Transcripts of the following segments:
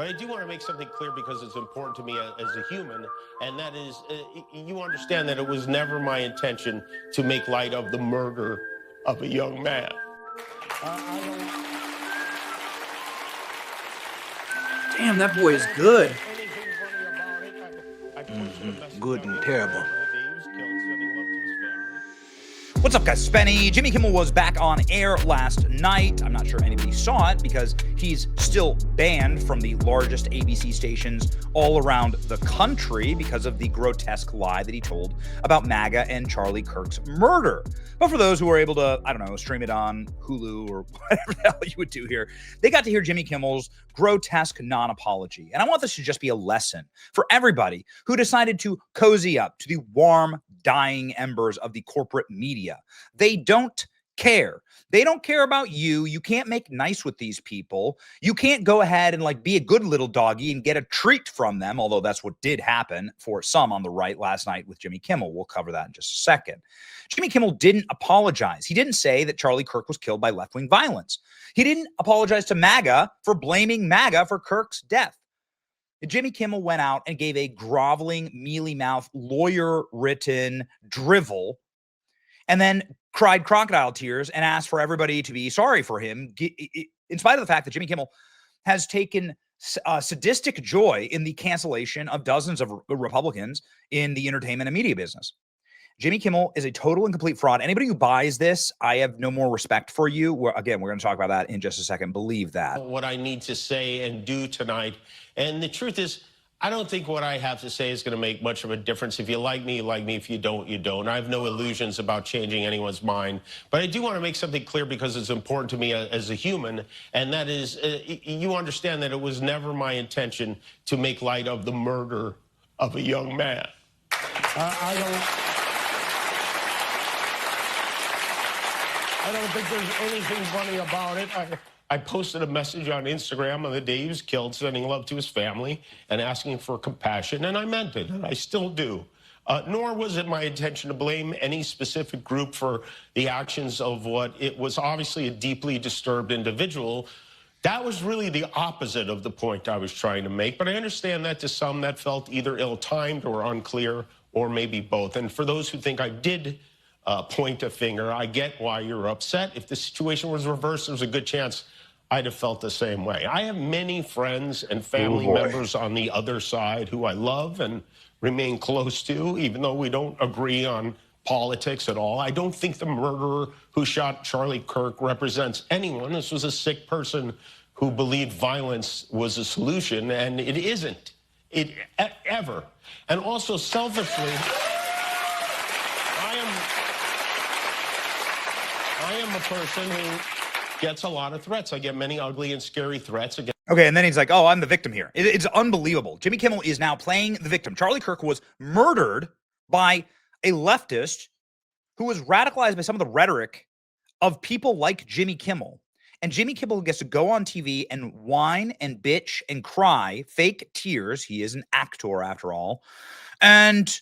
But I do want to make something clear because it's important to me as a human, and that is, you understand that it was never my intention to make light of the murder of a young man. Damn, that boy is good. Good and terrible. What's up, guys? Spenny. Jimmy Kimmel was back on air last night. I'm not sure anybody saw it because he's still banned from the largest ABC stations all around the country because of the grotesque lie that he told about MAGA and Charlie Kirk's murder. But for those who are able to, I don't know, stream it on Hulu or whatever the hell you would do here, they got to hear Jimmy Kimmel's grotesque non-apology. And I want this to just be a lesson for everybody who decided to cozy up to the warm, dying embers of the corporate media. They don't care. They don't care about you. You can't make nice with these people. You can't go ahead and be a good little doggy and get a treat from them, although that's what did happen for some on the right last night with Jimmy Kimmel. We'll cover that in just a second. Jimmy Kimmel didn't apologize. He didn't say that Charlie Kirk was killed by left-wing violence. He didn't apologize to MAGA for blaming MAGA for Kirk's death. Jimmy Kimmel went out and gave a groveling, mealy-mouthed, lawyer-written drivel and then cried crocodile tears and asked for everybody to be sorry for him, in spite of the fact that Jimmy Kimmel has taken sadistic joy in the cancellation of dozens of Republicans in the entertainment and media business. Jimmy Kimmel is a total and complete fraud. Anybody who buys this, I have no more respect for you. Again, we're going to talk about that in just a second. Believe that. What I need to say and do tonight. And the truth is, I don't think what I have to say is going to make much of a difference. If you like me, you like me. If you don't, you don't. I have no illusions about changing anyone's mind. But I do want to make something clear because it's important to me as a human. And that is, you understand that it was never my intention to make light of the murder of a young man. I don't think there's anything funny about it. I posted a message on Instagram on the day he was killed, sending love to his family and asking for compassion, and I meant it, and I still do. Nor was it my intention to blame any specific group for the actions of what it was obviously a deeply disturbed individual. That was really the opposite of the point I was trying to make, but I understand that to some that felt either ill-timed or unclear, or maybe both. And for those who think I did point a finger, I get why you're upset. If the situation was reversed, there's a good chance I'd have felt the same way. I have many friends and family members on the other side who I love and remain close to, even though we don't agree on politics at all. I don't think the murderer who shot Charlie Kirk represents anyone. This was a sick person who believed violence was a solution, and it isn't. Ever. And also, selfishly, I am a person who gets a lot of threats. I get many ugly and scary threats. Okay, and then he's like, oh, I'm the victim here. It's unbelievable. Jimmy Kimmel is now playing the victim. Charlie Kirk was murdered by a leftist who was radicalized by some of the rhetoric of people like Jimmy Kimmel. And Jimmy Kimmel gets to go on TV and whine and bitch and cry, fake tears. He is an actor after all. And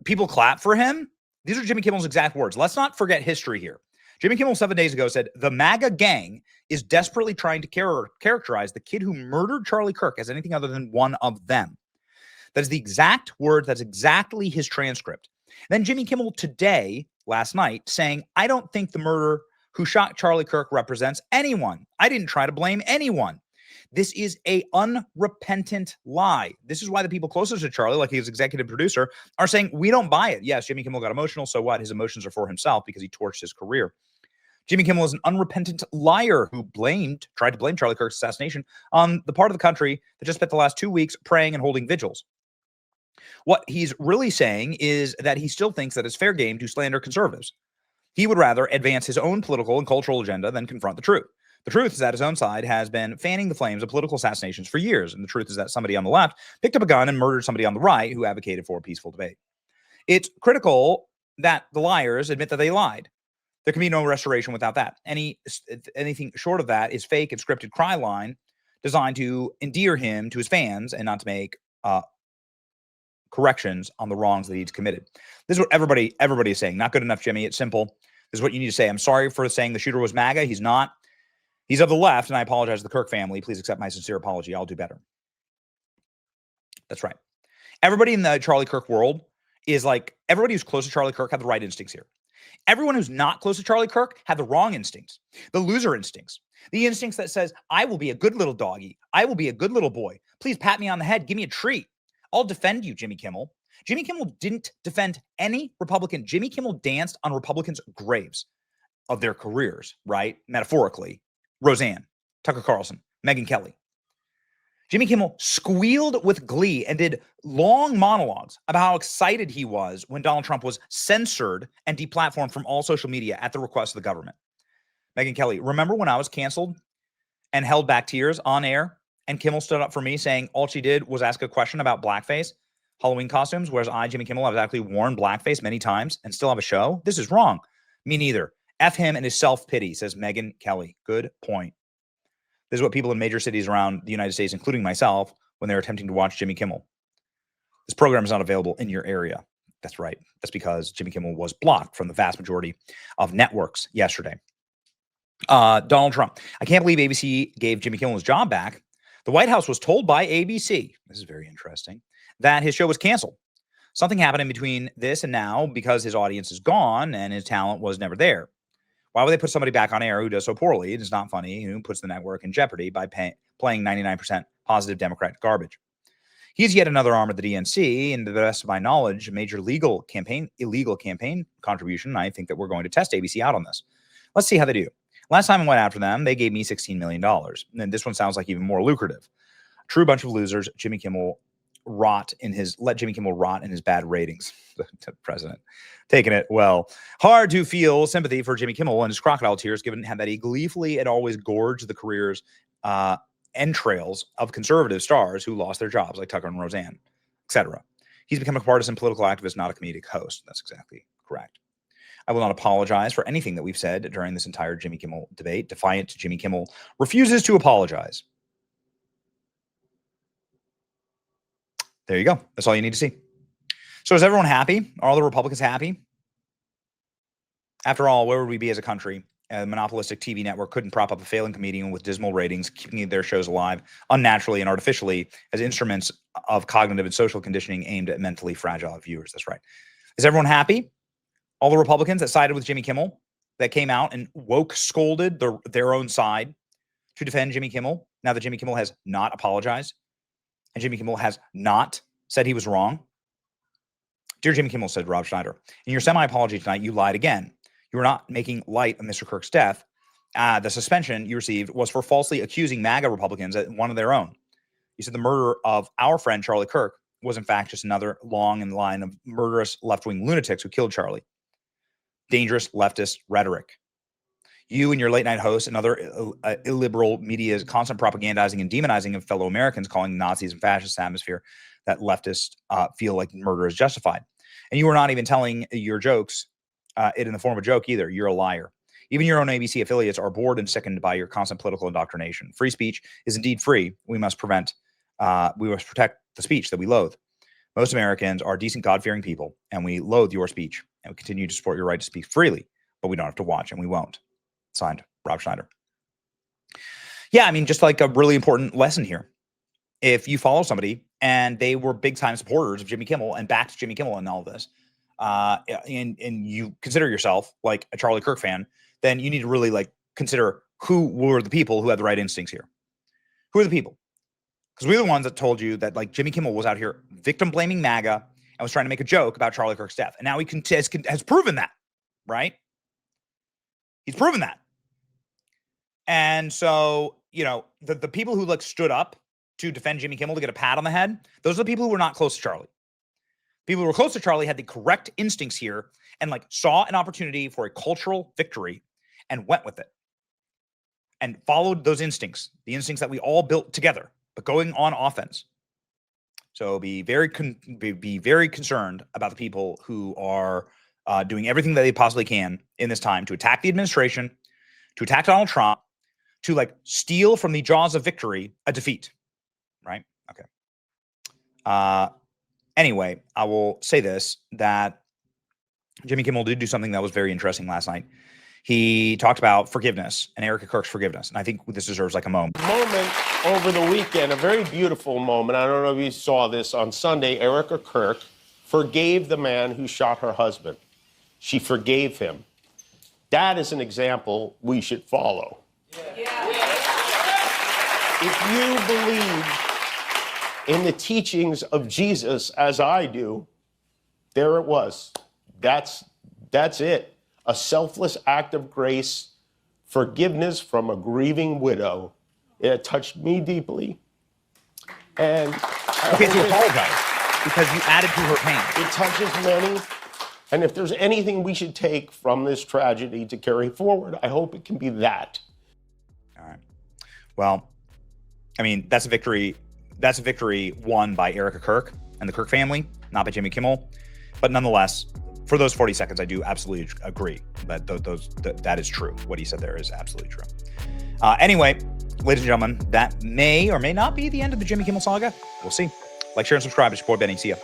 people clap for him. These are Jimmy Kimmel's exact words. Let's not forget history here. Jimmy Kimmel 7 days ago said, the MAGA gang is desperately trying to characterize the kid who murdered Charlie Kirk as anything other than one of them. That is the exact word. That's exactly his transcript. Then Jimmy Kimmel today, last night, saying, I don't think the murderer who shot Charlie Kirk represents anyone. I didn't try to blame anyone. This is a unrepentant lie. This is why the people closest to Charlie, like his executive producer, are saying, we don't buy it. Yes, Jimmy Kimmel got emotional. So what? His emotions are for himself because he torched his career. Jimmy Kimmel is an unrepentant liar who tried to blame Charlie Kirk's assassination on the part of the country that just spent the last 2 weeks praying and holding vigils. What he's really saying is that he still thinks that it's fair game to slander conservatives. He would rather advance his own political and cultural agenda than confront the truth. The truth is that his own side has been fanning the flames of political assassinations for years. And the truth is that somebody on the left picked up a gun and murdered somebody on the right who advocated for a peaceful debate. It's critical that the liars admit that they lied. There can be no restoration without that. Anything short of that is fake and scripted cry line designed to endear him to his fans and not to make corrections on the wrongs that he's committed. This is what everybody is saying. Not good enough, Jimmy. It's simple. This is what you need to say. I'm sorry for saying the shooter was MAGA. He's not. He's of the left, and I apologize to the Kirk family. Please accept my sincere apology. I'll do better. That's right. Everybody in the Charlie Kirk world is like, everybody who's close to Charlie Kirk had the right instincts here. Everyone who's not close to Charlie Kirk had the wrong instincts, the loser instincts, the instincts that says, I will be a good little doggy. I will be a good little boy. Please pat me on the head. Give me a treat. I'll defend you, Jimmy Kimmel. Jimmy Kimmel didn't defend any Republican. Jimmy Kimmel danced on Republicans' graves of their careers, right? Metaphorically. Roseanne, Tucker Carlson, Megyn Kelly. Jimmy Kimmel squealed with glee and did long monologues about how excited he was when Donald Trump was censored and deplatformed from all social media at the request of the government. Megyn Kelly, remember when I was canceled and held back tears on air and Kimmel stood up for me saying all she did was ask a question about blackface, Halloween costumes, whereas I, Jimmy Kimmel, have actually worn blackface many times and still have a show? This is wrong. Me neither. F him and his self-pity, says Megyn Kelly. Good point. This is what people in major cities around the United States, including myself, when they're attempting to watch Jimmy Kimmel. This program is not available in your area. That's right. That's because Jimmy Kimmel was blocked from the vast majority of networks yesterday. Donald Trump. I can't believe ABC gave Jimmy Kimmel his job back. The White House was told by ABC, this is very interesting, that his show was canceled. Something happened in between this and now because his audience is gone and his talent was never there. Why would they put somebody back on air who does so poorly? It is not funny, who puts the network in jeopardy by playing 99% positive Democrat garbage. He's yet another arm of the DNC, and to the best of my knowledge, a major illegal campaign contribution. I think that we're going to test ABC out on this. Let's see how they do. Last time I went after them, they gave me $16 million. And this one sounds like even more lucrative. True bunch of losers. Let Jimmy Kimmel rot in his bad ratings. The president taking it well. Hard to feel sympathy for Jimmy Kimmel and his crocodile tears, given that he gleefully and always gorged the careers entrails of conservative stars who lost their jobs, like Tucker and Roseanne, etc. He's become a partisan political activist, not a comedic host. That's exactly correct. I will not apologize for anything that we've said during this entire Jimmy Kimmel debate. Defiant Jimmy Kimmel refuses to apologize. There you go. That's all you need to see. So is everyone happy? Are all the Republicans happy? After all, where would we be as a country? A monopolistic TV network couldn't prop up a failing comedian with dismal ratings, keeping their shows alive unnaturally and artificially as instruments of cognitive and social conditioning aimed at mentally fragile viewers. That's right. Is everyone happy? All the Republicans that sided with Jimmy Kimmel, that came out and woke scolded their own side to defend Jimmy Kimmel, now that Jimmy Kimmel has not apologized and Jimmy Kimmel has not said he was wrong. Dear Jimmy Kimmel, said Rob Schneider, in your semi-apology tonight, you lied again. You were not making light of Mr. Kirk's death. The suspension you received was for falsely accusing MAGA Republicans at one of their own. You said the murder of our friend Charlie Kirk was in fact just another long in the line of murderous left-wing lunatics who killed Charlie. Dangerous leftist rhetoric. You and your late-night hosts and other illiberal media's constant propagandizing and demonizing of fellow Americans, calling Nazis and fascist atmosphere that leftists feel like murder is justified. And you were not even telling your jokes it in the form of a joke either. You're a liar. Even your own ABC affiliates are bored and sickened by your constant political indoctrination. Free speech is indeed free. We must protect the speech that we loathe. Most Americans are decent, God-fearing people, and we loathe your speech, and we continue to support your right to speak freely, but we don't have to watch, and we won't. Signed, Rob Schneider. Yeah, I mean, just like a really important lesson here. If you follow somebody and they were big-time supporters of Jimmy Kimmel and backed Jimmy Kimmel and all of this, and you consider yourself like a Charlie Kirk fan, then you need to really like consider who were the people who had the right instincts here. Who are the people? Because we're the ones that told you that like Jimmy Kimmel was out here victim blaming MAGA and was trying to make a joke about Charlie Kirk's death. And now he has proven that, right? He's proven that. And so, you know, the people who like stood up to defend Jimmy Kimmel to get a pat on the head, those are the people who were not close to Charlie. People who were close to Charlie had the correct instincts here and like saw an opportunity for a cultural victory and went with it and followed those instincts, the instincts that we all built together, but going on offense. So be very concerned about the people who are doing everything that they possibly can in this time to attack the administration, to attack Donald Trump, to like steal from the jaws of victory a defeat, right? Okay. Anyway, I will say this, that Jimmy Kimmel did do something that was very interesting last night. He talked about forgiveness and Erica Kirk's forgiveness. And I think this deserves like a moment. over the weekend, a very beautiful moment. I don't know if you saw this on Sunday. Erica Kirk forgave the man who shot her husband. She forgave him. That is an example we should follow. If you believe in the teachings of Jesus as I do, there it was. That's it. A selfless act of grace, forgiveness from a grieving widow. It touched me deeply. And Okay, to apologize because you added to her pain. it touches many. And if there's anything we should take from this tragedy to carry forward, I hope it can be that. All right. Well, I mean, that's a victory. That's a victory won by Erica Kirk and the Kirk family, not by Jimmy Kimmel. But nonetheless, for those 40 seconds, I do absolutely agree that that is true. What he said there is absolutely true. Anyway, ladies and gentlemen, that may or may not be the end of the Jimmy Kimmel saga. We'll see. Like, share, and subscribe. It's your boy Benny. See ya.